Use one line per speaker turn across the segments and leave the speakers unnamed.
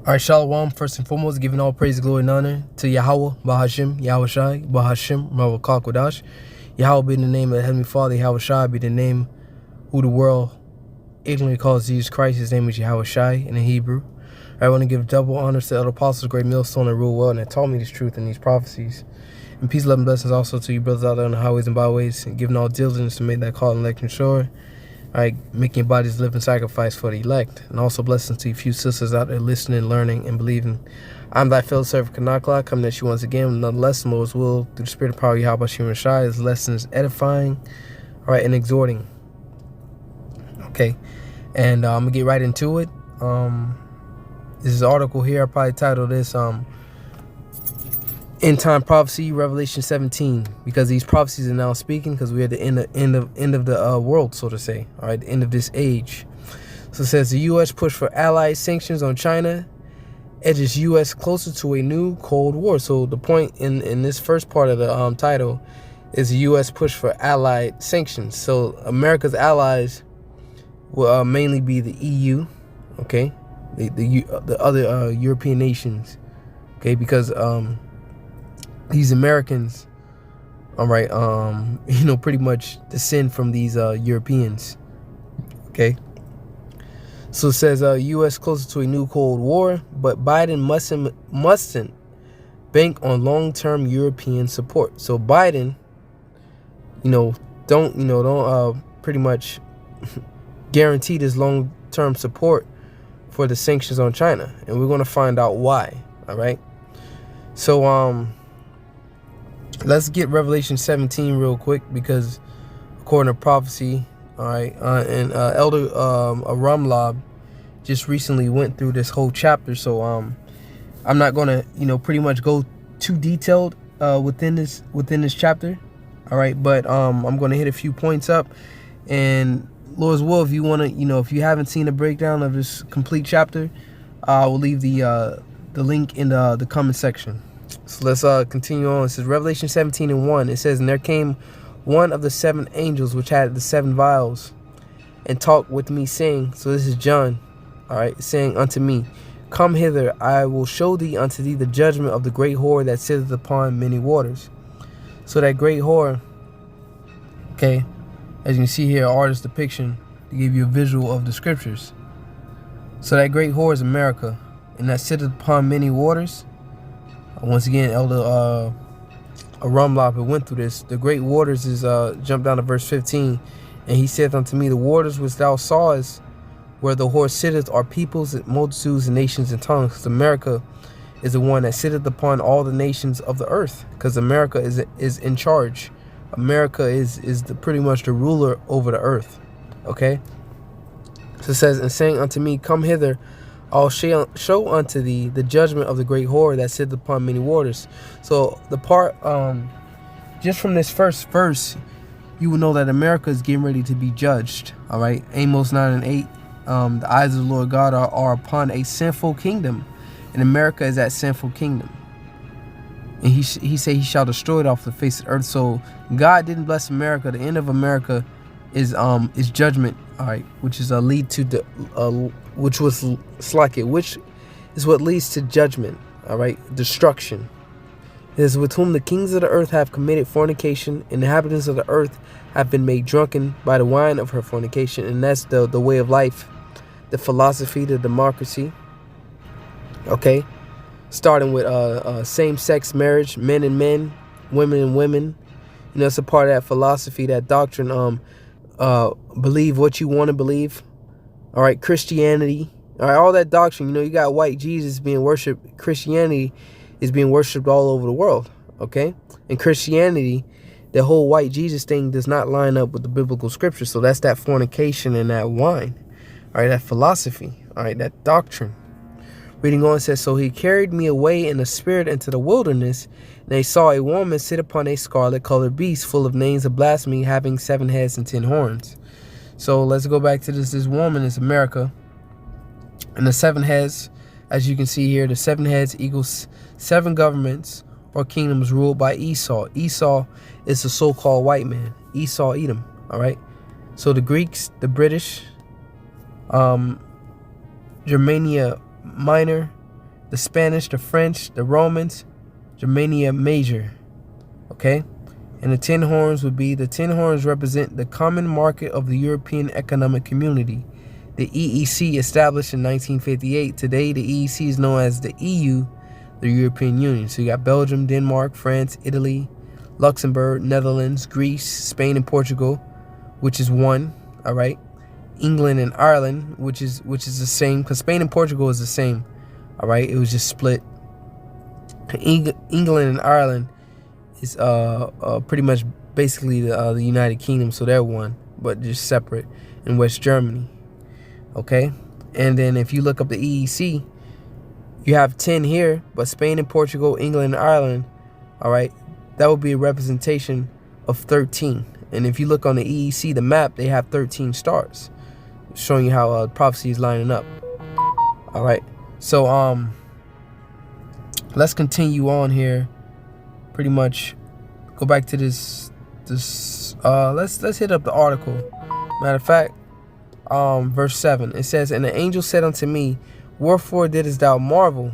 All right, Shalom. First and foremost, giving all praise, glory, and honor to Yahweh, Bahashim, Yahweh Shai, Bahashim, Rawakal Kodash. Yahweh be the name of the Heavenly Father, Yahweh Shai be the name who the world ignorantly calls Jesus Christ. His name is Yahweh Shai in the Hebrew. I want to give double honors to the other apostles, great millstone, and rule well, and that taught me this truth and these prophecies. And peace, love, and blessings also to you brothers out there on the highways and byways, and giving all diligence to make that call and election sure. All right, making your bodies living sacrifice for the elect. And also blessings to you few sisters out there listening, learning, and believing. I'm thy fellow servant Kanakla, coming at you once again with another lesson, Lord's will, through the spirit of power, Yahweh Shai Shai. This lesson is edifying, all right, and exhorting. Okay, and I'm going to get right into it. This is an article here. I probably titled this, End Time Prophecy, Revelation 17, because these prophecies are now speaking, because we're at the end of the world, so to say. All right, the end of this age. So it says the U.S. push for allied sanctions on China edges U.S. closer to a new Cold War. So the point in this first part of the title is the U.S. push for allied sanctions. So America's allies will mainly be the EU, okay, the other European nations, okay, because these Americans, all right, pretty much descend from these Europeans, okay? So it says U.S. closer to a new Cold War, but Biden mustn't bank on long-term European support. So Biden, don't pretty much guarantee this long-term support for the sanctions on China, and we're going to find out why, all right? So let's get Revelation 17 real quick, because according to prophecy, all right, and Elder Aramlab just recently went through this whole chapter. So I'm not gonna, pretty much go too detailed within this chapter, all right. But I'm gonna hit a few points up, and Lord's will, if you wanna, if you haven't seen a breakdown of this complete chapter, I will leave the link in the comment section. So let's continue on. It says Revelation 17:1. It says, and there came one of the seven angels which had the seven vials, and talked with me, saying, so this is John, all right, saying unto me, come hither, I will show thee unto thee the judgment of the great whore that sitteth upon many waters. So that great whore, okay, as you can see here, artist depiction to give you a visual of the scriptures. So that great whore is America, and that sitteth upon many waters. Once again, Elder Aramlab went through this. The great waters is jump down to verse 15, and he saith unto me, the waters which thou sawest where the whore sitteth are peoples, multitudes, and nations, and tongues. Because America is the one that sitteth upon all the nations of the earth, because America is in charge. America is pretty much the ruler over the earth. Okay. So it says, and saying unto me, come hither, I'll show unto thee the judgment of the great whore that sitteth upon many waters. So the part, just from this first verse, you will know that America is getting ready to be judged. All right, Amos 9:8. The eyes of the Lord God are upon a sinful kingdom, and America is that sinful kingdom. And he said he shall destroy it off the face of the earth. So God didn't bless America. The end of America is judgment. All right, which is lead to the which is what leads to judgment. All right, destruction. It is with whom the kings of the earth have committed fornication, and the inhabitants of the earth have been made drunken by the wine of her fornication. And that's the way of life, the philosophy, the democracy. Okay, starting with same-sex marriage, men and men, women and women. It's a part of that philosophy, that doctrine. Believe what you want to believe. All right, Christianity. All right, all that doctrine. You got white Jesus being worshipped. Christianity is being worshipped all over the world. Okay, and Christianity, the whole white Jesus thing does not line up with the biblical scripture. So that's that fornication and that wine. All right, that philosophy. All right, that doctrine. Reading on, it says, so he carried me away in the spirit into the wilderness, and they saw a woman sit upon a scarlet-colored beast, full of names of blasphemy, having 7 heads and 10 horns. So let's go back to this. This woman is America. And the 7 heads, as you can see here, the 7 heads equals 7 governments or kingdoms ruled by Esau. Esau is the so-called white man. Esau, Edom. All right. So the Greeks, the British, Germania Minor, the Spanish, the French, the Romans, Germania Major. Okay? And the 10 horns would be, the 10 horns represent the common market of the European Economic Community. The EEC, established in 1958. Today, the EEC is known as the EU, the European Union. So you got Belgium, Denmark, France, Italy, Luxembourg, Netherlands, Greece, Spain, and Portugal, which is one. All right. England and Ireland, which is the same, because Spain and Portugal is the same. All right. It was just split. England and Ireland is pretty much basically the United Kingdom, so they're one, but just separate. In West Germany. Okay. And then if you look up the EEC, you have 10 here, but Spain and Portugal, England and Ireland, all right, that would be a representation of 13. And if you look on the EEC, the map, they have 13 stars, showing you how prophecy is lining up. All right. So let's continue on here. Pretty much go back to this let's hit up the article. Matter of fact, verse 7, it says, "And the angel said unto me, Wherefore didst thou marvel?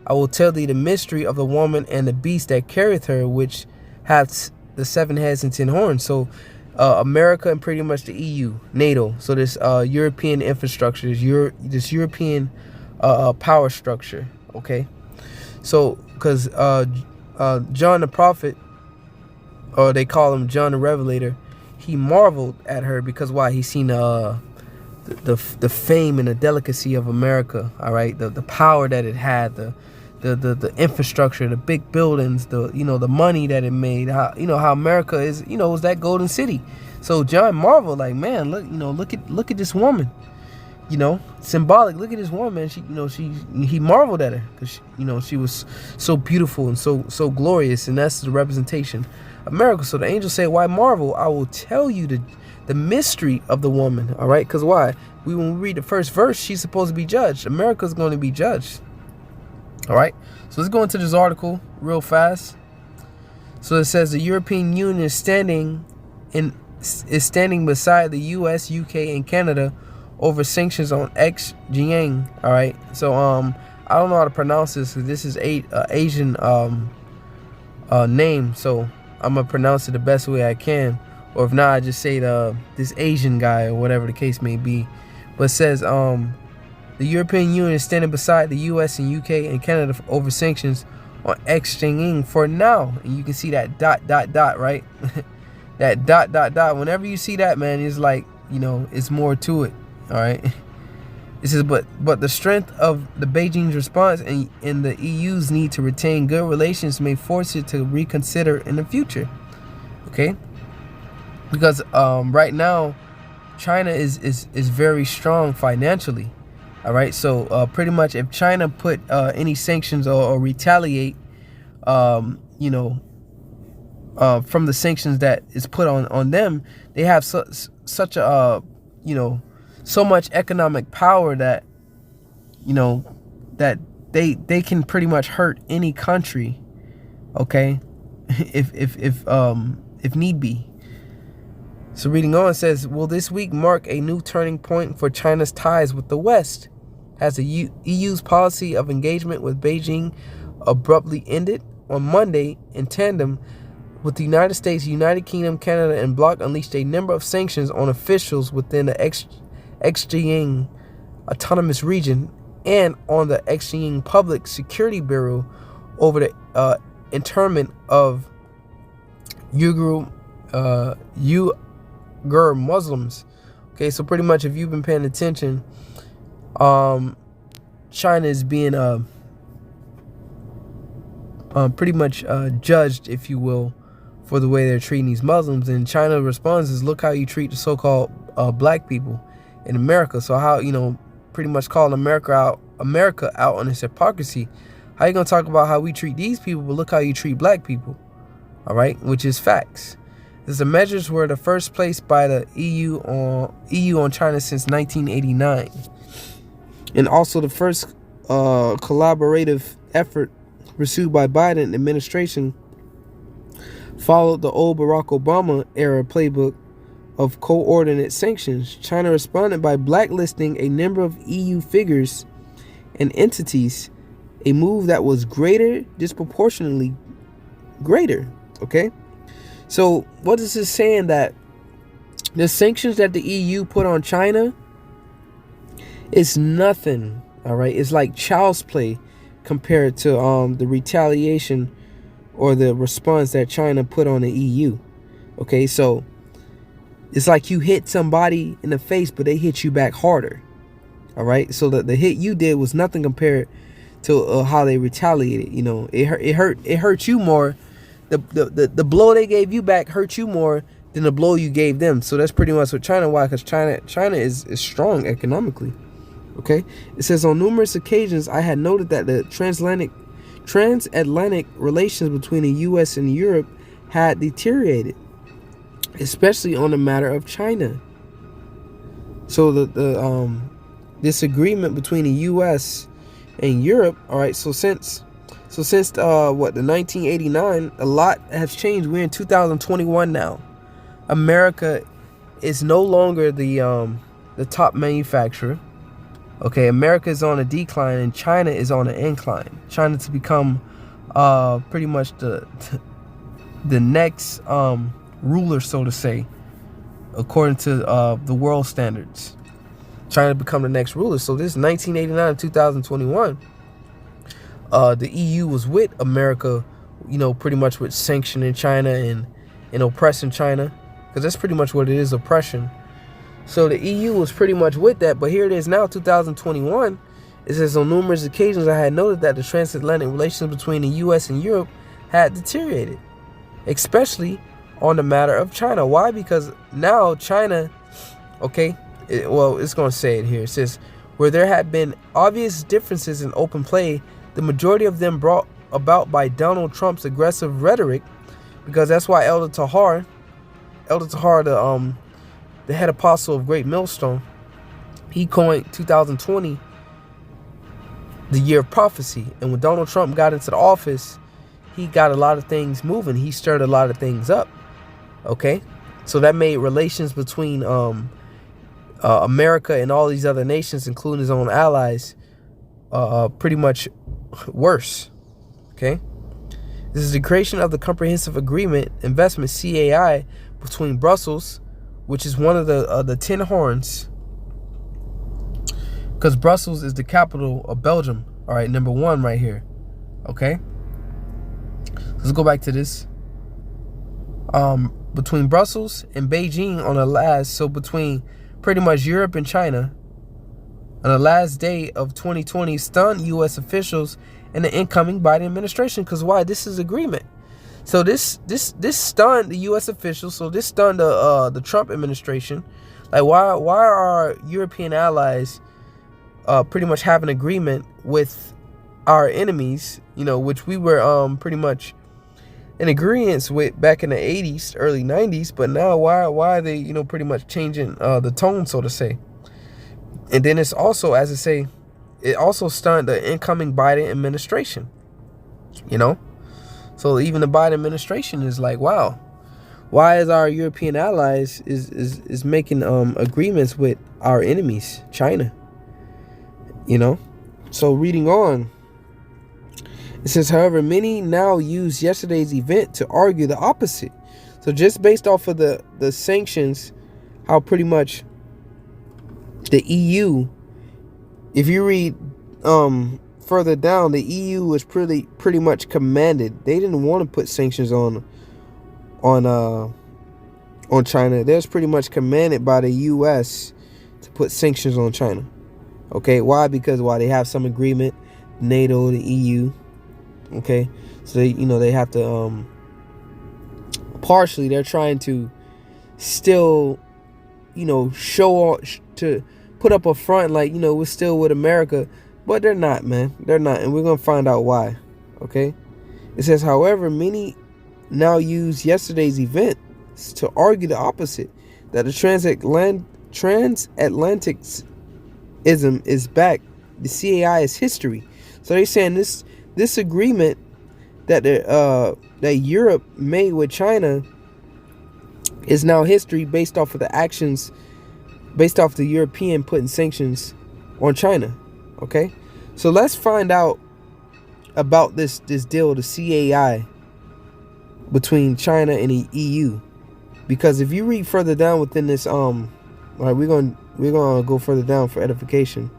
I will tell thee the mystery of the woman and the beast that carrieth her, which hath the 7 heads and 10 horns." So America and pretty much the EU, NATO. So this European infrastructure, this European power structure. Okay. So because John the prophet, or they call him John the Revelator, he marveled at her because why? He seen the fame and the delicacy of America. All right, the power that it had, the infrastructure, the big buildings, the money that it made. How how America is, was that golden city. So John marveled, like, man, look at this woman. Symbolic. Look at this woman. He marveled at her because she was so beautiful and so glorious, and that's the representation of America. So the angel said, "Why marvel? I will tell you the mystery of the woman." All right, because why? When we read the first verse, she's supposed to be judged. America's going to be judged. All right, so let's go into this article real fast. So it says the European Union is standing beside the U.S., U.K., and Canada over sanctions on Xinjiang. All right, so I don't know how to pronounce this. This is Asian name, so I'm gonna pronounce it the best way I can, or if not, I just say this Asian guy or whatever the case may be. But it says the European Union is standing beside the U.S. and U.K. and Canada over sanctions on Xinjiang for now, and you can see that ... right? That ... Whenever you see that, man, it's like it's more to it. All right. It says, but the strength of the Beijing's response and the EU's need to retain good relations may force it to reconsider in the future. Okay. Because right now, China is very strong financially. All right. So pretty much, if China put any sanctions or retaliate, from the sanctions that is put on them, they have such a so much economic power that that they can pretty much hurt any country. Okay. if need be. So reading on, it says, will this week mark a new turning point for China's ties with the West? Has the EU's policy of engagement with Beijing abruptly ended? On Monday, in tandem with the United States, United Kingdom, Canada, and bloc unleashed a number of sanctions on officials within the Xinjiang Autonomous Region and on the Xinjiang Public Security Bureau over the internment of Uyghur Muslims. Okay, so pretty much, if you've been paying attention, China is being pretty much judged, if you will, for the way they're treating these Muslims. And China responds is, look how you treat the so-called black people in America. So how, pretty much calling America out on its hypocrisy. How you gonna talk about how we treat these people, but look how you treat black people? All right, which is facts. The measures were the first place by the EU on China since 1989, and also the first collaborative effort pursued by Biden administration. Followed the old Barack Obama era playbook of coordinate sanctions. China responded by blacklisting a number of EU figures and entities a move that was disproportionately greater. Okay, so what is this saying? That the sanctions that the EU put on China is nothing. All right, it's like child's play compared to the retaliation or the response that China put on the EU. Okay, so it's like you hit somebody in the face, but they hit you back harder. All right, so the hit you did was nothing compared to how they retaliated. You know, it hurt you more. The blow they gave you back hurt you more than the blow you gave them. So that's pretty much what China. Why? Because China is strong economically. Okay, it says on numerous occasions I had noted that the transatlantic relations between the U.S. and Europe had deteriorated, especially on the matter of China. So this agreement between the U.S. and Europe, all right. So since the 1989, a lot has changed. We're in 2021 now. America is no longer the top manufacturer. Okay, America is on a decline and China is on an incline. China to become pretty much the next ruler, so to say, according to the world standards. China to become the next ruler. So this 1989 to 2021, the EU was with America, you know, pretty much with sanctioning China and oppressing China, because that's pretty much what it is, oppression. So the EU was pretty much with that, but here it is now, 2021. It says on numerous occasions I had noted that the transatlantic relations between the U.S. and Europe had deteriorated, especially on the matter of China. Why? Because now China, okay, it's going to say it here. It says, where there had been obvious differences in open play, the majority of them brought about by Donald Trump's aggressive rhetoric, because that's why Elder Tahar, the head apostle of Great Millstone, he coined 2020 the year of prophecy. And when Donald Trump got into the office, he got a lot of things moving. He stirred a lot of things up. Okay, so that made relations between America and all these other nations, including his own allies, pretty much worse. Okay, this is the creation of the Comprehensive Agreement Investment (CAI) between Brussels, which is one of the 10 horns, because Brussels is the capital of Belgium. All right, number 1 right here. Okay, let's go back to this. Between Brussels and Beijing on the last, so between pretty much Europe and China, on the last day of 2020, stunned U.S. officials and the incoming Biden administration. Because why? This is agreement. So this stunned the U.S. officials. So this stunned the Trump administration. Like, why are our European allies pretty much having agreement with our enemies? You know, which we were pretty much in agreement with back in the 80s, early 90s. But now why are they, you know, pretty much changing the tone, so to say? And then it's also, as I say, it also stunned the incoming Biden administration. You know, so even the Biden administration is like, wow, why is our European allies is making agreements with our enemies, China? You know, so reading on, it says, however, many now use yesterday's event to argue the opposite. So just based off of the sanctions, how pretty much the EU, if you read further down, the EU was pretty much commanded. They didn't want to put sanctions on China. They was pretty much commanded by the US to put sanctions on China. Okay, why? Because they have some agreement, NATO, the EU. Okay, so they have to partially, they're trying to still, show to put up a front like, we're still with America, but they're not, man. They're not, and we're gonna find out why. Okay, it says, however, many now use yesterday's event to argue the opposite, that the transatlanticism is back. The CAI is history. So they're saying this agreement that that Europe made with China is now history based off of the actions, based off the European putting sanctions on China. Okay, so let's find out about this deal, the CAI, between China and the EU. Because if you read further down within this, all right, we're gonna go further down for edification.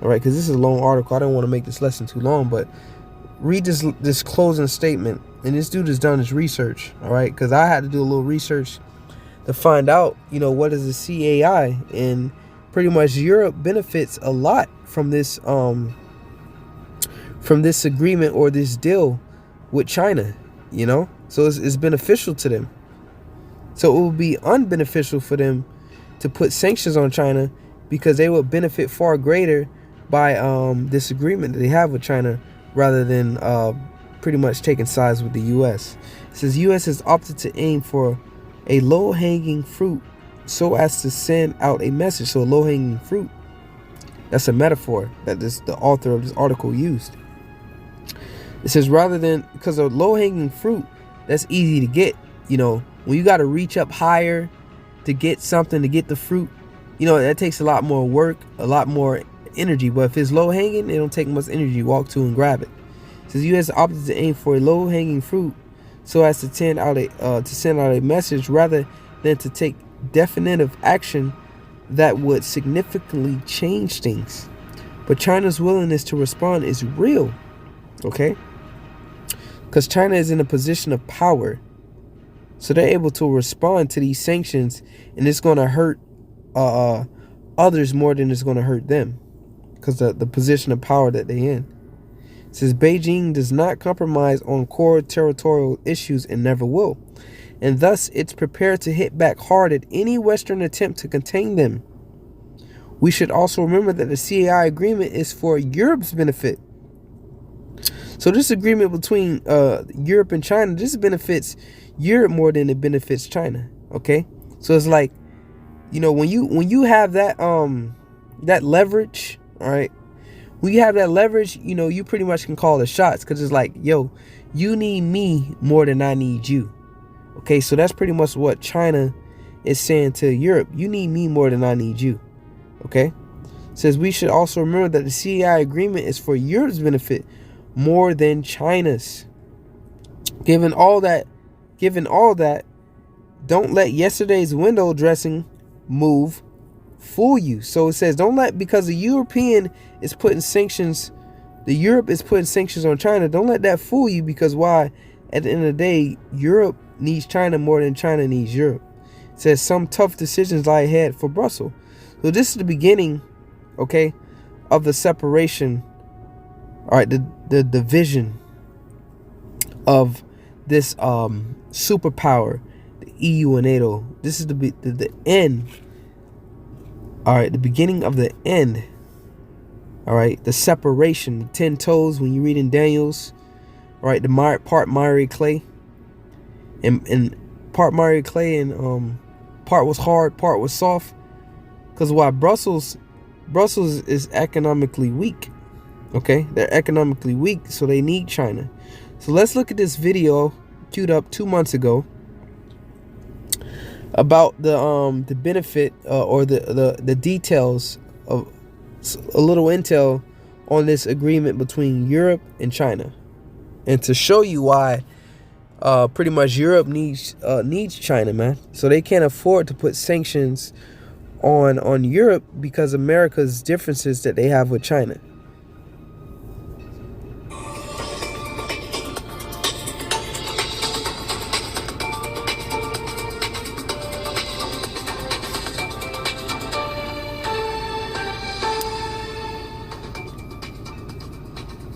All right, because this is a long article. I don't want to make this lesson too long, but read this closing statement. And this dude has done his research. All right, because I had to do a little research to find out, what is the CAI, and pretty much Europe benefits a lot from this agreement or this deal with China. So it's beneficial to them. So it would be unbeneficial for them to put sanctions on China, because they would benefit far greater by this agreement that they have with China, rather than pretty much taking sides with the U.S. It says U.S. has opted to aim for a low-hanging fruit so as to send out a message. So low-hanging fruit, that's a metaphor that the author of this article used. It says rather than, because a low-hanging fruit, that's easy to get. When you got to reach up higher to get something, to get the fruit, that takes a lot more work, a lot more energy. But if it's low-hanging, it don't take much energy to walk to and grab it. It says U.S. opted to aim for a low-hanging fruit so as to send out a message, rather than to take definitive action that would significantly change things. But China's willingness to respond is real, okay? Because China is in a position of power, so they're able to respond to these sanctions, and it's going to hurt others more than it's going to hurt them, because the position of power that they're in. It says Beijing does not compromise on core territorial issues and never will, and thus it's prepared to hit back hard at any Western attempt to contain them. We should also remember that the CAI agreement is for Europe's benefit. So this agreement between Europe and China, this benefits Europe more than it benefits China. Okay, so it's like, when you have that that leverage, all right. When you have that leverage, you pretty much can call the shots, because it's like, yo, you need me more than I need you. Okay, so that's pretty much what China is saying to Europe. You need me more than I need you. Okay, it says we should also remember that the CAI agreement is for Europe's benefit more than China's. Given all that, don't let yesterday's window dressing move fool you. So it says, don't let, because the Europe is putting sanctions on China, don't let that fool you, because why? At the end of the day, Europe needs China more than China needs Europe. It says some tough decisions lie ahead for Brussels. So this is the beginning, okay, of the separation, all right, the division of this superpower, the EU and NATO. This is the end. All right, the beginning of the end. All right, the separation, the 10 toes when you read in Daniel's. All right, the part miry clay, and part miry clay, and part was hard, part was soft. Because why? Brussels is economically weak. Okay, they're economically weak, so they need China. So let's look at this video queued up 2 months ago about the benefit or the details of a little intel on this agreement between Europe and China, and to show you why pretty much Europe needs China, man. So they can't afford to put sanctions on Europe because of America's differences that they have with China.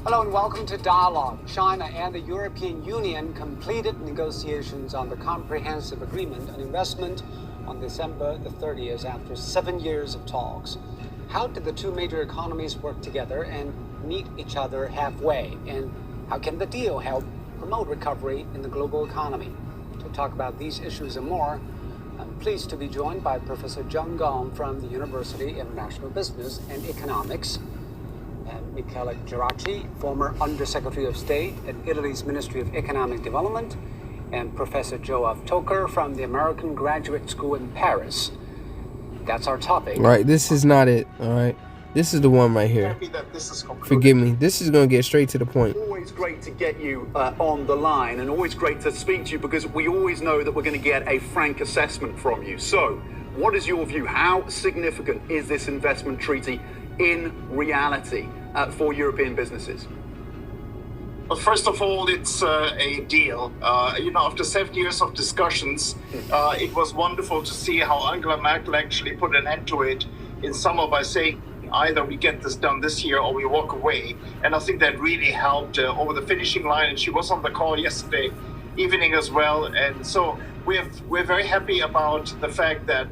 Hello and welcome to Dialogue. China and the European Union completed negotiations on the Comprehensive Agreement on Investment on December the 30th after 7 years of talks. How did the two major economies work together and meet each other halfway? And how can the deal help promote recovery in the global economy? To talk about these issues and more, I'm pleased to be joined by Professor Zhang Gong from the University of International Business and Economics, and Michele Geraci, former Undersecretary of State at Italy's Ministry of Economic Development, and Professor Joachim Toker from the American Graduate School in Paris. That's our topic.
All right, this is not it. All right, this is the one right here. Forgive me. This is going to get straight to the point.
great to get you on the line, and always great to speak to you, because we always know that we're going to get a frank assessment from you. So, what is your view? How significant is this investment treaty in reality for European businesses?
Well, first of all, it's a deal. After 7 years of discussions, it was wonderful to see how Angela Merkel actually put an end to it in summer by saying either we get this done this year or we walk away. And I think that really helped over the finishing line. And she was on the call yesterday evening as well. And so we're very happy about the fact that,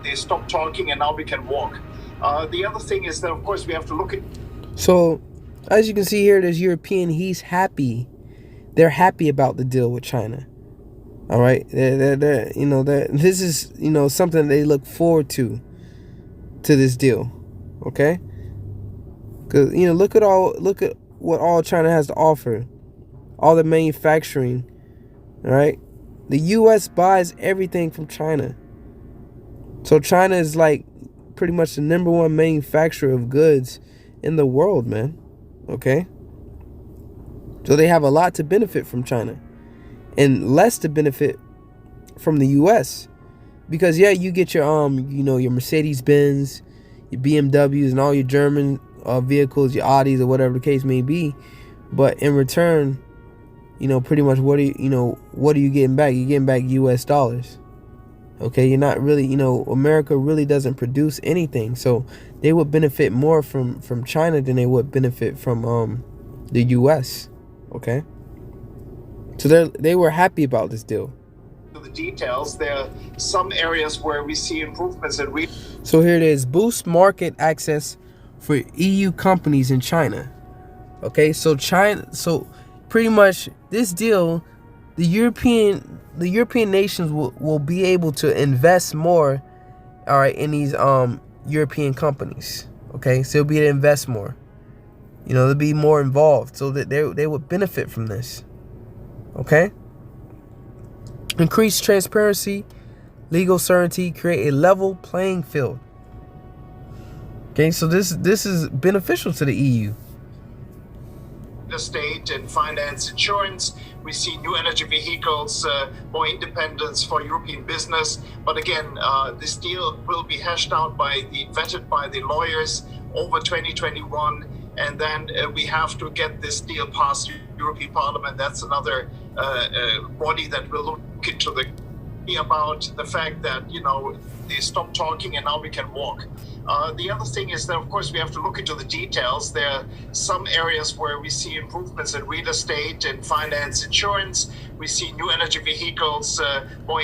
they stopped talking and now we can walk. The other thing is that, of course, we have to look at...
So, as you can see here, this European, he's happy. They're happy about the deal with China. All right? This is, something they look forward to this deal. Okay? Because, look at what all China has to offer. All the manufacturing. All right? The U.S. buys everything from China. So China is like pretty much the number one manufacturer of goods in the world, man. Okay? So they have a lot to benefit from China and less to benefit from the U.S. Because, yeah, you get your, your Mercedes-Benz, your BMWs, and all your German vehicles, your Audis, or whatever the case may be. But in return, pretty much what are you getting back? You're getting back U.S. dollars. Okay, you're not really, America really doesn't produce anything. So they would benefit more from China than they would benefit from the U.S. Okay? So they were happy about this deal.
The details, there are some areas where we see improvements and we...
So here it is. Boost market access for EU companies in China. Okay, so pretty much this deal, the European nations will be able to invest more, all right, in these European companies. Okay, so they'll be able to invest more. They'll be more involved, so that they would benefit from this. Okay. Increase transparency, legal certainty, create a level playing field. Okay, so this is beneficial to the EU.
Estate and finance, insurance. We see new energy vehicles, more independence for European business. But again, this deal will be vetted by the lawyers over 2021. And then we have to get this deal passed the European Parliament. That's another body that will look into about the fact that, they stopped talking and now we can walk. The other thing is that, of course, we have to look into the details. There are some areas where we see improvements in real estate and finance, insurance. We see new energy vehicles, more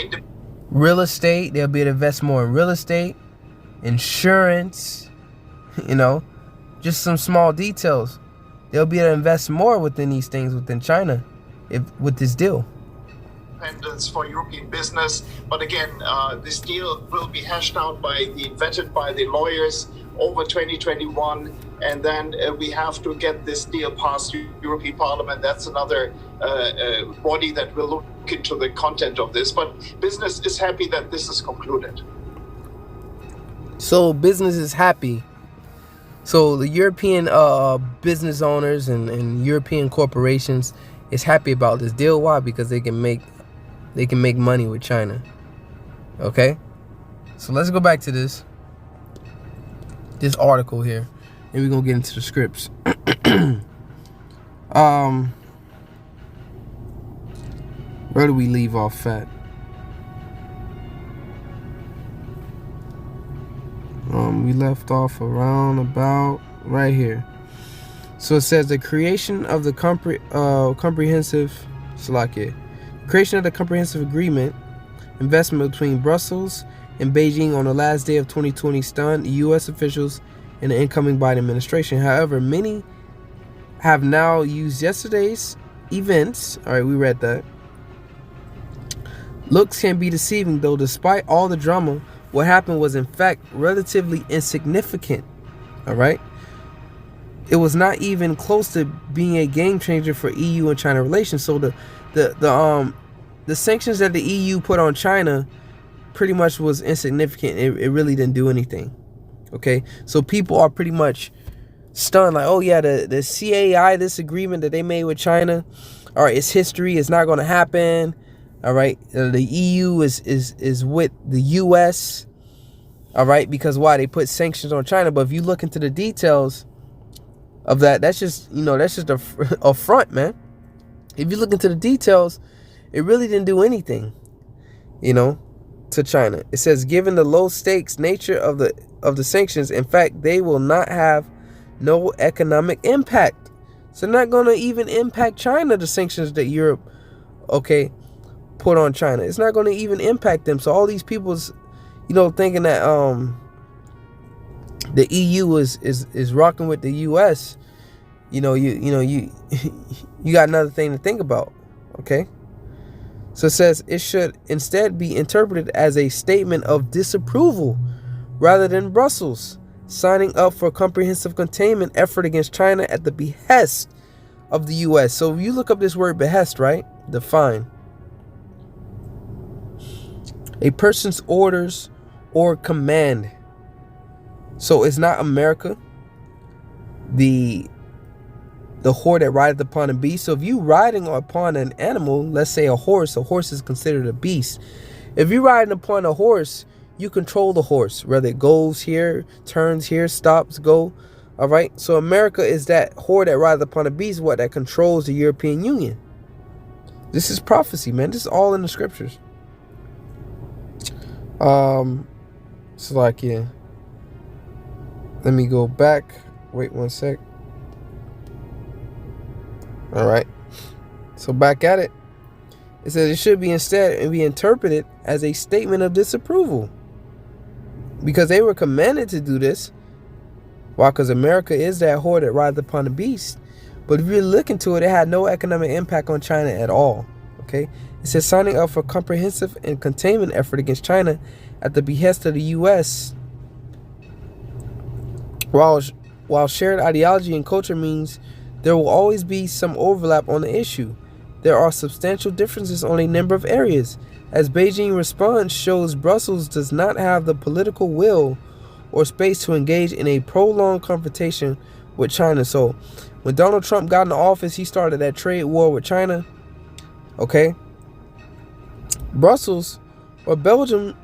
real estate. They'll be able to invest more in real estate, insurance, just some small details. They'll be able to invest more within these things within China with this deal.
Independence for European business. But again, this deal will be vetted by the lawyers over 2021. And then we have to get this deal passed the European Parliament. That's another body that will look into the content of this. But business is happy that this is concluded.
So business is happy. So the European business owners and European corporations is happy about this deal. Why? Because they can make money with China. Okay? So let's go back to this article here. And we're going to get into the scripts. Where do we leave off at? We left off around about right here. So it says the creation of the comprehensive agreement investment between Brussels and Beijing on the last day of 2020 stunned U.S. officials and the incoming Biden administration. However, many have now used yesterday's events. All right, we read that. Looks can be deceiving, though. Despite all the drama, what happened was in fact relatively insignificant. All right. It was not even close to being a game changer for EU and China relations. So the sanctions that the EU put on China pretty much was insignificant. It really didn't do anything. Okay, so people are pretty much stunned, like, oh yeah, the CAI, this agreement that they made with China, all right, it's history, it's not going to happen. All right, the EU is with the US. All right, because why? They put sanctions on China. But if you look into the details of that, that's just, that's just a front, man. If you look into the details, it really didn't do anything, to China. It says, given the low stakes nature of the sanctions, in fact, they will not have no economic impact. So they're not going to even impact China, the sanctions that Europe, put on China. It's not going to even impact them. So all these people's, thinking that the EU is rocking with the US, you got another thing to think about. Okay? So it says it should instead be interpreted as a statement of disapproval rather than Brussels signing up for a comprehensive containment effort against China at the behest of the US. So if you look up this word behest, right? Define. A person's orders or command. So it's not America, the whore that rideth upon a beast. So if you riding upon an animal, let's say a horse is considered a beast. If you're riding upon a horse, you control the horse, whether it goes here, turns here, stops, go. All right. So America is that whore that rides upon a beast, that controls the European Union. This is prophecy, man. This is all in the scriptures. So like, yeah. Let me go back. Wait one sec. All right. So back at it. It says it should be instead be interpreted as a statement of disapproval. Because they were commanded to do this. Why? Because America is that whore that rides upon the beast. But if you look into it, it had no economic impact on China at all. Okay? It says signing up for a comprehensive and containment effort against China at the behest of the U.S. While shared ideology and culture means there will always be some overlap on the issue, there are substantial differences on a number of areas. As Beijing response shows, Brussels does not have the political will or space to engage in a prolonged confrontation with China. So when Donald Trump got into office, he started that trade war with China. Okay? Brussels or Belgium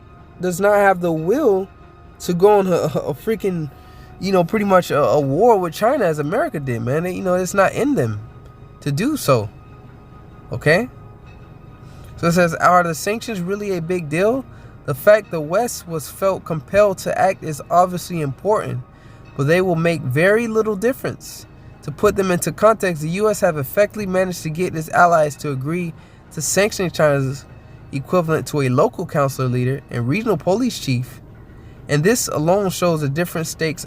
does not have the will to go on a freaking, pretty much a war with China as America did, man. It's not in them to do so. Okay? So it says, are the sanctions really a big deal? The fact the West was felt compelled to act is obviously important, but they will make very little difference. To put them into context, the U.S. have effectively managed to get its allies to agree to sanction China's equivalent to a local council leader and regional police chief, and this alone shows the different stakes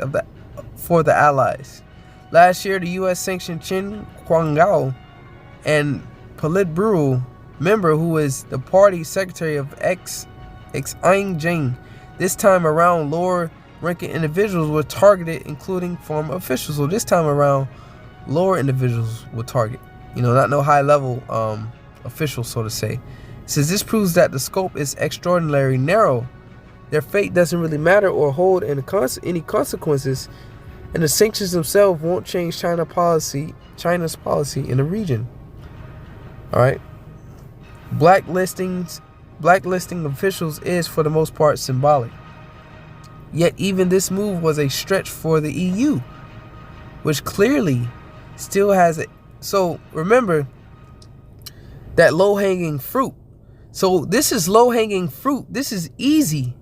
for the allies. Last year, the U.S. sanctioned Chen Quanghao, and Politburo member who is the party secretary of Xinjiang. This time around, lower-ranking individuals were targeted, including former officials. So this time around, lower individuals were targeted. Not no high-level officials, so to say. It says this proves that the scope is extraordinarily narrow. Their fate doesn't really matter or hold any consequences, and the sanctions themselves won't change China's policy in the region. All right. Blacklisting officials is, for the most part, symbolic. Yet even this move was a stretch for the EU, which clearly still has it. So remember that low-hanging fruit. So this is low-hanging fruit. This is easy.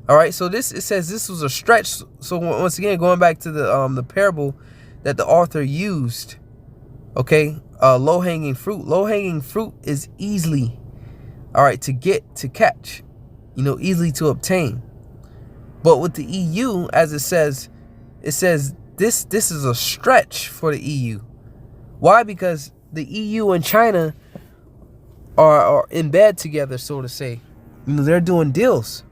All right. So it says this was a stretch. So once again, going back to the parable that the author used. Okay. Low-hanging fruit. Low-hanging fruit is easily, all right, to catch, easily to obtain. But with the EU, as it says this is a stretch for the EU. Why? Because the EU and China are in bed together, so to say. They're doing deals.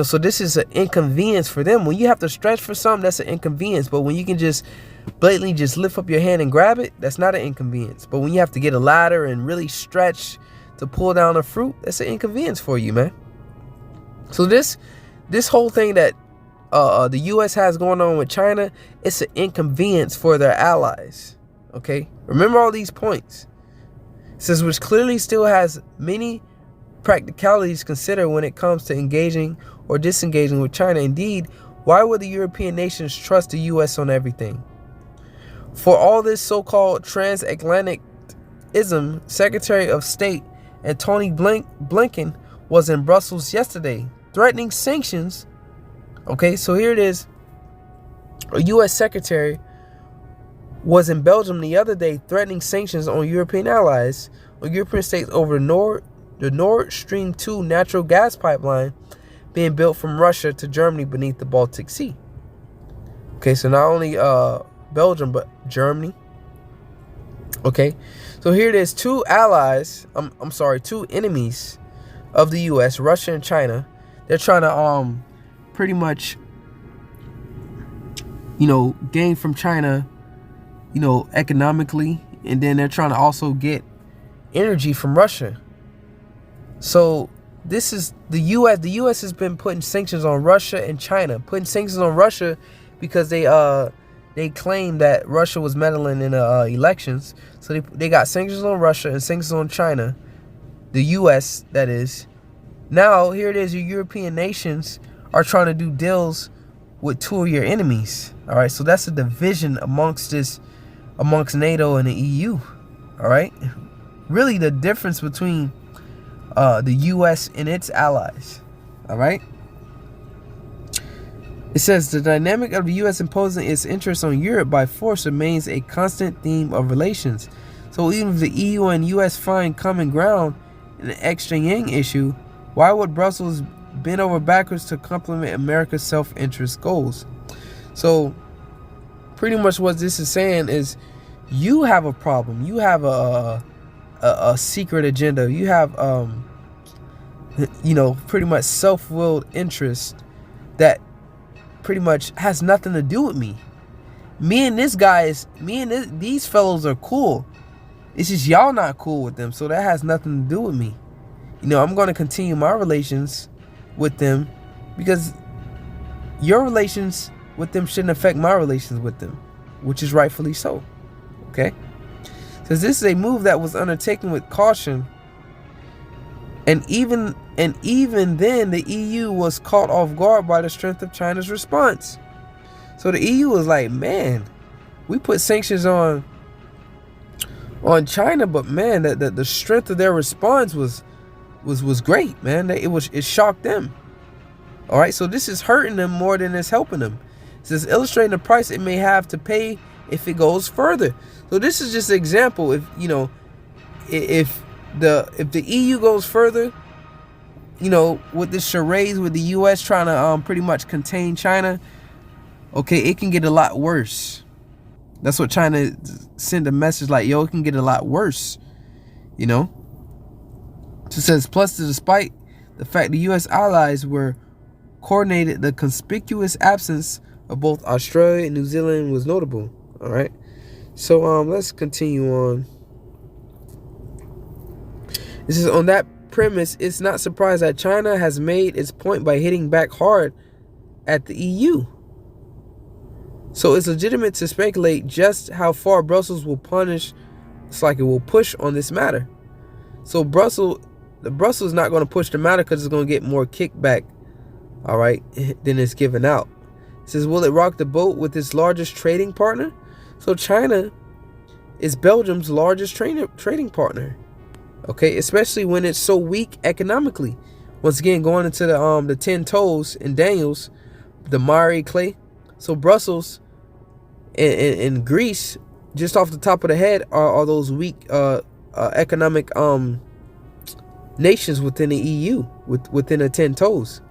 So this is an inconvenience for them. When you have to stretch for something, that's an inconvenience. But when you can just blatantly just lift up your hand and grab it, that's not an inconvenience. But when you have to get a ladder and really stretch to pull down a fruit, that's an inconvenience for you, man. So this whole thing that the U.S. has going on with China, it's an inconvenience for their allies. Okay, remember all these points. It says, which clearly still has many practicalities considered when it comes to engaging or disengaging with China. Indeed, why would the European nations trust the U.S. on everything? For all this so-called transatlanticism, Secretary of State Antony Blinken was in Brussels yesterday, threatening sanctions. Okay, so here it is. A U.S. Secretary was in Belgium the other day, threatening sanctions on European allies, on European states over the Nord Stream 2 natural gas pipeline being built from Russia to Germany beneath the Baltic Sea. Okay, so not only Belgium, but Germany. Okay, so here it is. Two enemies of the U.S., Russia and China. They're trying to pretty much, gain from China, economically, and then they're trying to also get energy from Russia. So this is the U.S. The U.S. has been putting sanctions on Russia and China, putting sanctions on Russia because they claim that Russia was meddling in elections. So they got sanctions on Russia and sanctions on China, the U.S. that is. Now here it is, your European nations are trying to do deals with two of your enemies. All right, so that's a division amongst NATO and the EU. All right, really the difference between the U.S. and its allies. All right. It says the dynamic of the U.S. imposing its interests on Europe by force remains a constant theme of relations. So even if the EU and U.S. find common ground in the ex-Xinjiang issue, why would Brussels bend over backwards to complement America's self-interest goals? So pretty much what this is saying is you have a problem. You have a secret agenda. You have pretty much self-willed interest that pretty much has nothing to do with me. These fellows are cool. It's just y'all not cool with them, so that has nothing to do with me. I'm going to continue my relations with them because your relations with them shouldn't affect my relations with them, which is rightfully so. Okay? Says this is a move that was undertaken with caution, and even then the EU was caught off guard by the strength of China's response. So the EU was like, man, we put sanctions on China, but man, the strength of their response was great, man. It shocked them. All right, so this is hurting them more than it's helping them. It says illustrating the price it may have to pay if it goes further. So this is just an example. If the EU goes further, with this charades with the U.S. trying to pretty much contain China, okay, it can get a lot worse. That's what China sent a message like, yo, it can get a lot worse. So it says, plus, despite the fact the U.S. allies were coordinated, the conspicuous absence of both Australia and New Zealand was notable. All right. So let's continue on. This is on that premise, it's not surprised that China has made its point by hitting back hard at the EU. So it's legitimate to speculate just how far Brussels will push on this matter. So Brussels is not going to push the matter because it's going to get more kickback, all right, than it's given out. It says, will it rock the boat with its largest trading partner? So China is Belgium's largest trading partner. Okay, especially when it's so weak economically. Once again, going into the 10 toes in Daniels, the miry clay. So Brussels and Greece, just off the top of the head, are those weak economic nations within the EU, within the 10 toes.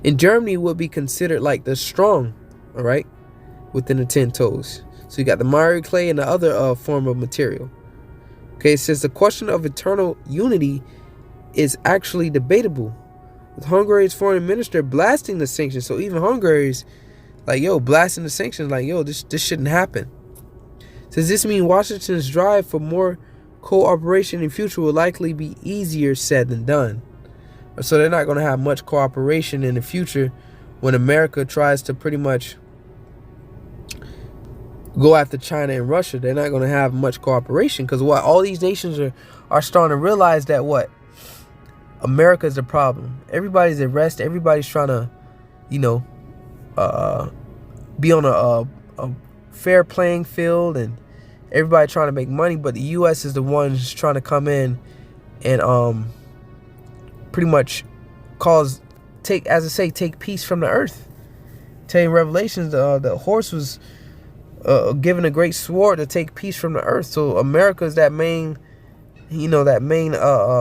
And Germany would be considered like the strong, all right, within the 10 toes. So you got the miry clay and the other form of material. Okay, it says the question of eternal unity is actually debatable, with Hungary's foreign minister blasting the sanctions. So even Hungary's like, yo, blasting the sanctions, like, yo, this shouldn't happen. Does this mean Washington's drive for more cooperation in future will likely be easier said than done? So they're not going to have much cooperation in the future when America tries to pretty much go after China and Russia, they're not going to have much cooperation, because what all these nations are starting to realize that what America is the problem. Everybody's at rest. Everybody's trying to, you know, be on a fair playing field, and everybody trying to make money. But the U.S. is the ones trying to come in and pretty much take peace from the earth. Tell you in Revelations, the horse was given a great sword to take peace from the earth. So America is that main, you know, that main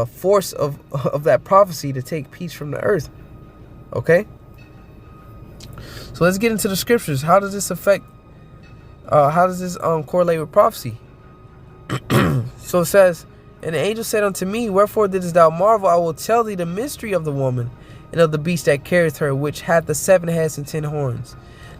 force of that prophecy to take peace from the earth. Okay. So let's get into the scriptures. How does this affect? How does this correlate with prophecy? So it says, and the angel said unto me, wherefore didst thou marvel? I will tell thee the mystery of the woman and of the beast that carrieth her, which hath the 7 heads and 10 horns.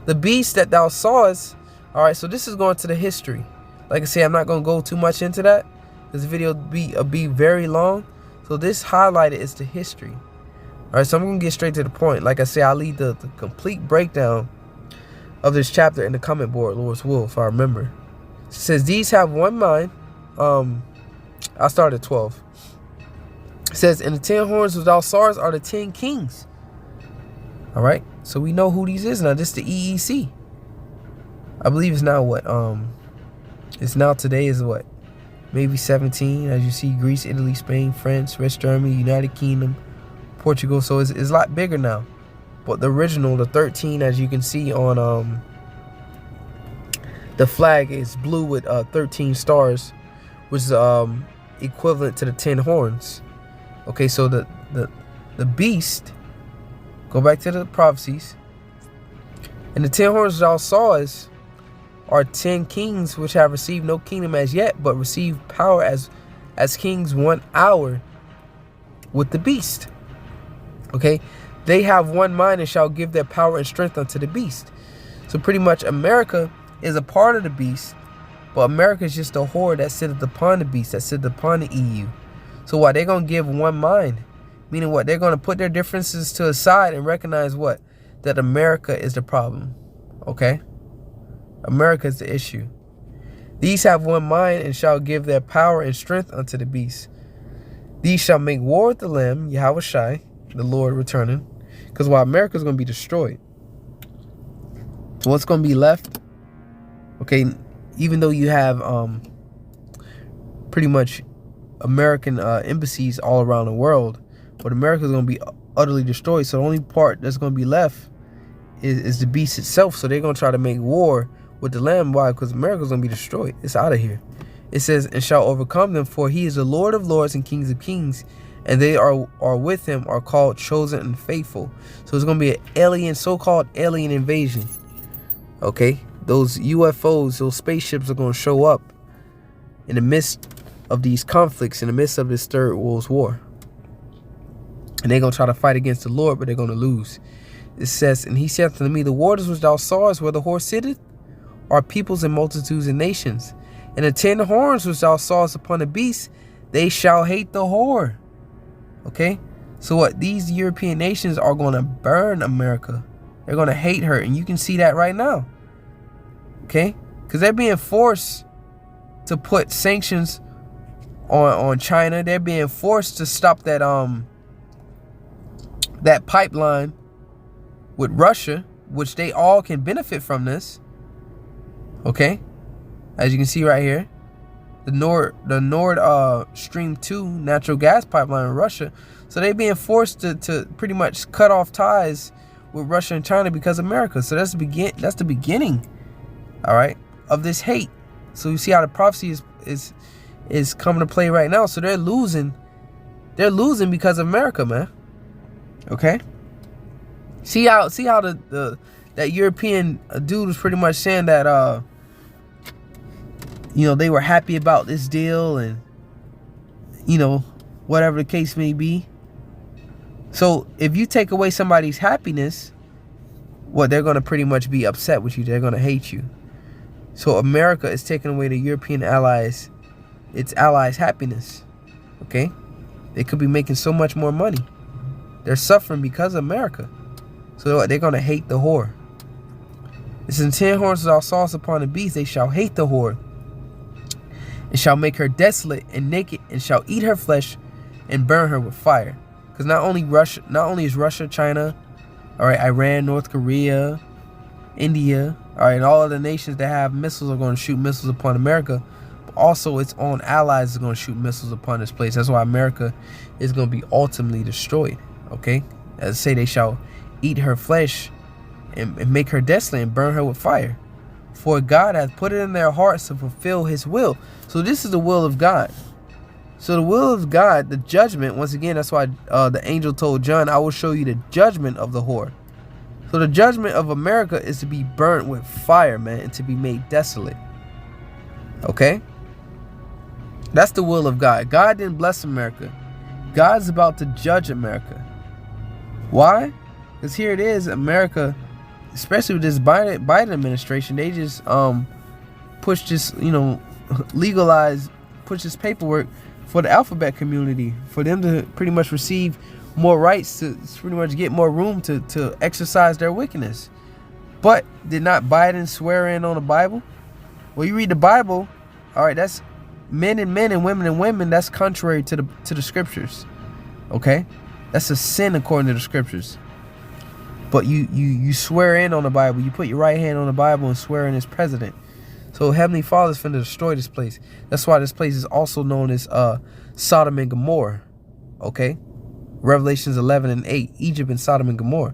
The beast that thou sawest. All right, so this is going to the history. Like I say, I'm not going to go too much into that. This video be very long. So this highlighted is the history. All right, so I'm going to get straight to the point. Like I say, I'll leave the complete breakdown of this chapter in the comment board, Lord's will, if I remember. It says, these have one mind. I started at 12. It says, and the 10 horns which thou sawest are the 10 kings. All right, so we know who these is now. This is the EEC. I believe it's now what? It's now today is what? Maybe 17. As you see, Greece, Italy, Spain, France, West Germany, United Kingdom, Portugal. So it's a lot bigger now. But the original, the 13, as you can see on the flag, is blue with 13 stars, which is equivalent to the 10 horns. Okay, so the beast. Go back to the prophecies. And the 10 horns thou sawest are 10 kings which have received no kingdom as yet, but receive power as kings 1 hour with the beast. Okay, they have one mind and shall give their power and strength unto the beast. So pretty much America is a part of the beast, but America is just a whore that sitteth upon the beast, that sitteth upon the EU. So what? They're going to give one mind, meaning what? They're going to put their differences to the side and recognize what? That America is the problem. Okay, America is the issue. These have one mind and shall give their power and strength unto the beast. These shall make war with the Lamb, Yahweh Shai, the Lord returning. Because while America is going to be destroyed, what's going to be left? Okay, even though you have pretty much American embassies all around the world, but America is going to be utterly destroyed. So the only part that's going to be left is the beast itself. So they're going to try to make war with the Lamb. Why? Because America's going to be destroyed. It's out of here. It says, and shall overcome them, for he is the Lord of lords and kings of kings, and they are with him, are called chosen and faithful. So it's going to be an alien, so-called alien invasion. Okay, those UFOs, those spaceships are going to show up in the midst of these conflicts, in the midst of this third world war, and they're going to try to fight against the Lord, but they're going to lose. It says, and he said unto me, the waters which thou sawest where the horse sitteth are peoples and multitudes and nations. And the 10 horns which thou sawest upon the beast, they shall hate the whore. Okay, so what? These European nations are going to burn America. They're going to hate her, and you can see that right now. Okay, because they're being forced to put sanctions on China. They're being forced to stop that that pipeline with Russia, which they all can benefit from this. Okay, as you can see right here, the Nord Stream 2 natural gas pipeline in Russia. So they're being forced to pretty much cut off ties with Russia and China because of America. So that's the beginning, all right, of this hate. So you see how the prophecy is coming to play right now. So they're losing because of America, man. Okay, see how that European dude was pretty much saying that you know, they were happy about this deal, and you know, whatever the case may be. So if you take away somebody's happiness, what, they're going to pretty much be upset with you. They're going to hate you. So America is taking away the European allies, its allies' happiness. Okay, they could be making so much more money. They're suffering because of America. So they're going to hate the whore. It says, 10 horns thou sawest upon the beast, they shall hate the whore, and shall make her desolate and naked, and shall eat her flesh and burn her with fire. Because not only is Russia, China, all right, Iran, North Korea, India, all right, and all of the nations that have missiles are going to shoot missiles upon America, but also its own allies are going to shoot missiles upon this place. That's why America is going to be ultimately destroyed, okay? As I say, they shall eat her flesh and make her desolate and burn her with fire. For God hath put it in their hearts to fulfill his will. So this is the will of God. So the will of God, the judgment, once again, that's why the angel told John, I will show you the judgment of the whore. So the judgment of America is to be burnt with fire, man, and to be made desolate. Okay? That's the will of God. God didn't bless America. God's about to judge America. Why? Because here it is, America, especially with this Biden administration, they just push this, push this paperwork for the alphabet community, for them to pretty much receive more rights, to pretty much get more room to exercise their wickedness. But did not Biden swear in on the Bible? Well, you read the Bible, all right, that's men and women and women, that's contrary to the scriptures. Okay? That's a sin according to the scriptures. But you swear in on the Bible. You put your right hand on the Bible and swear in as president. So Heavenly Father's finna destroy this place. That's why this place is also known as Sodom and Gomorrah. Okay? Revelations 11 and 8. Egypt and Sodom and Gomorrah.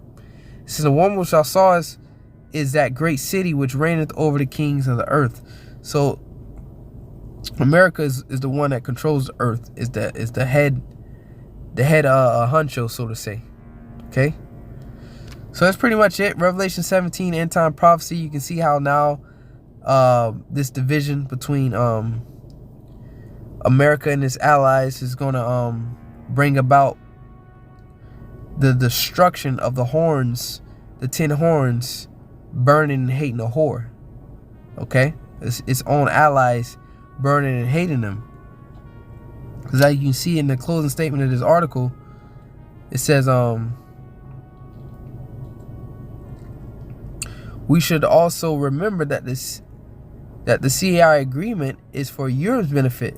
It says, the one which I saw is that great city which reigneth over the kings of the earth. So America is the one that controls the earth. Is the head honcho, so to say. Okay? So that's pretty much it. Revelation 17, end time prophecy. You can see how now this division between America and its allies is going to bring about the destruction of the horns, the 10 horns, burning and hating the whore. Okay? Its own allies burning and hating them. Because as you can see in the closing statement of this article, it says, we should also remember that the CAI agreement is for Europe's benefit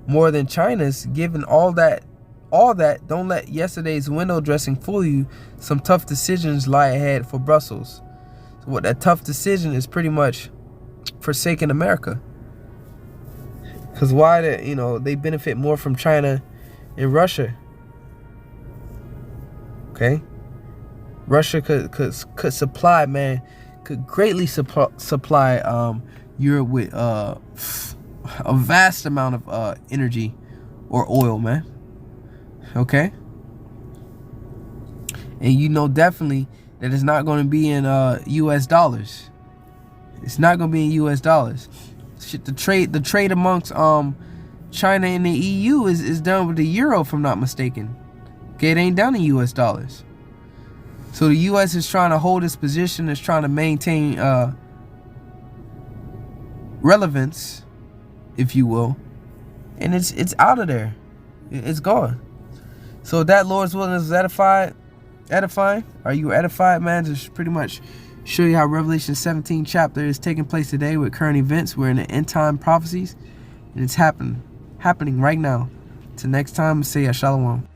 more than China's. Given all that, don't let yesterday's window dressing fool you. Some tough decisions lie ahead for Brussels. So what that tough decision is pretty much forsaking America. Because why? They benefit more from China and Russia. Okay, Russia could supply, man, could greatly supply Europe with a vast amount of energy or oil, man. Okay, and definitely that it's not going to be in U.S. dollars. It's not going to be in U.S. dollars. Shit, the trade amongst China and the EU is done with the euro, if I'm not mistaken. Okay, it ain't done in U.S. dollars. So the U.S. is trying to hold its position, is trying to maintain relevance, if you will, and it's out of there. It's gone. So that Lord's willing is edifying. Are you edified, man? Just pretty much show you how Revelation 17 chapter is taking place today with current events. We're in the end time prophecies, and it's happening right now. Till next time, say Shalom.